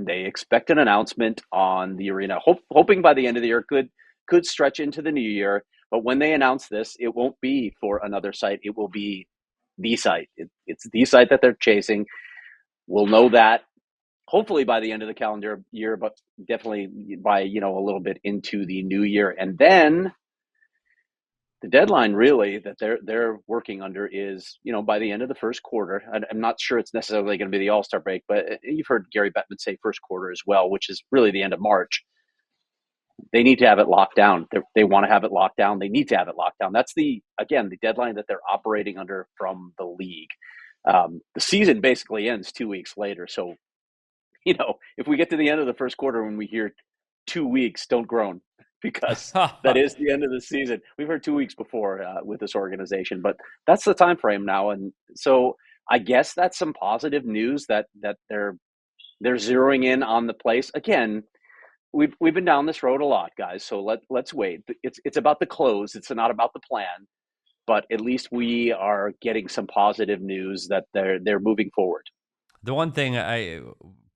and they expect an announcement on the arena, hoping by the end of the year, could stretch into the new year. But when they announce this, it won't be for another site. It will be the site. It's the site that they're chasing. We'll know that hopefully by the end of the calendar year, but definitely by, a little bit into the new year. And then the deadline really that they're working under is, by the end of the first quarter. I'm not sure it's necessarily going to be the All-Star break, but you've heard Gary Bettman say first quarter as well, which is really the end of March. They need to have it locked down. They want to have it locked down. They need to have it locked down. That's the deadline that they're operating under from the league. The season basically ends 2 weeks later. So, if we get to the end of the first quarter when we hear 2 weeks, don't groan, because that is the end of the season. We've heard 2 weeks before with this organization, but that's the time frame now. And so I guess that's some positive news that they're zeroing in on the place. Again, we've been down this road a lot, guys. So let's wait. It's about the close. It's not about the plan, but at least we are getting some positive news that they're moving forward. The one thing I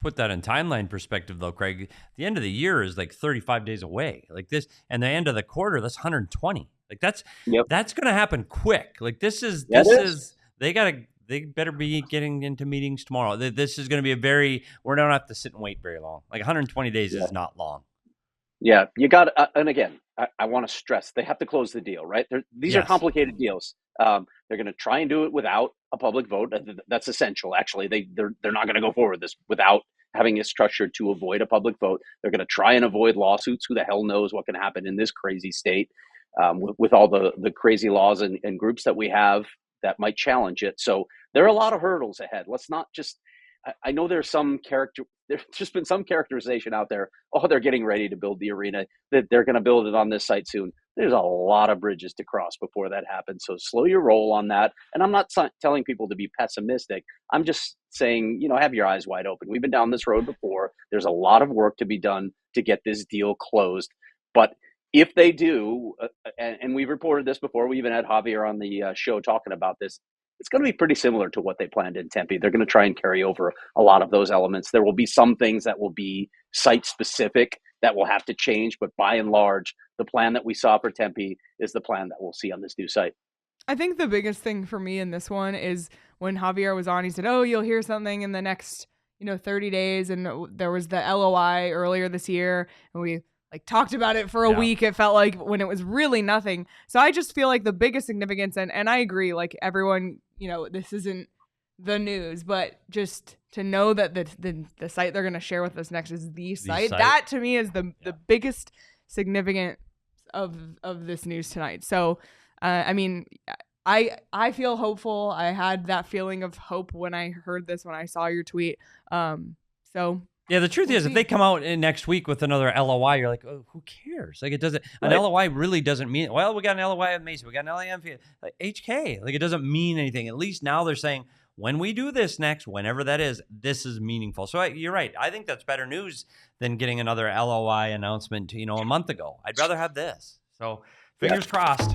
put that in timeline perspective, though, Craig, the end of the year is like 35 days away. Like this, and the end of the quarter, that's 120. Like that's going to happen quick. Like this is they better be getting into meetings tomorrow. This is going to be we don't have to sit and wait very long. Like 120 days is not long. Yeah, you got and again, I want to stress, they have to close the deal, right? These are complicated deals. They're going to try and do it without a public vote. That's essential. Actually, they're not going to go forward with this without having it structured to avoid a public vote. They're going to try and avoid lawsuits. Who the hell knows what can happen in this crazy state with all the crazy laws and groups that we have that might challenge it. So there are a lot of hurdles ahead. Let's not just. I know there's just been some characterization out there. Oh, they're getting ready to build the arena, that they're going to build it on this site soon. There's a lot of bridges to cross before that happens. So slow your roll on that. And I'm not telling people to be pessimistic. I'm just saying, have your eyes wide open. We've been down this road before. There's a lot of work to be done to get this deal closed. But if they do, and we've reported this before, we even had Javier on the show talking about this, it's going to be pretty similar to what they planned in Tempe. They're going to try and carry over a lot of those elements. There will be some things that will be site-specific that will have to change, but by and large, the plan that we saw for Tempe is the plan that we'll see on this new site. I think the biggest thing for me in this one is when Javier was on, he said, you'll hear something in the next 30 days, and there was the LOI earlier this year, and we talked about it for a week. It felt like when it was really nothing. So I just feel like the biggest significance, and I agree, everyone, this isn't the news, but just to know that the site they're going to share with us next is the site. That to me is the biggest significance of this news tonight. So, I feel hopeful. I had that feeling of hope when I heard this, when I saw your tweet. Yeah, the truth is, if they come out next week with another LOI, you're like, oh, who cares? Like, it doesn't. An LOI really doesn't mean. Well, we got an LOI with Mason, we got an LOI with HK. Like, it doesn't mean anything. At least now they're saying, when we do this next, whenever that is, this is meaningful. So you're right. I think that's better news than getting another LOI announcement, a month ago. I'd rather have this. So fingers crossed.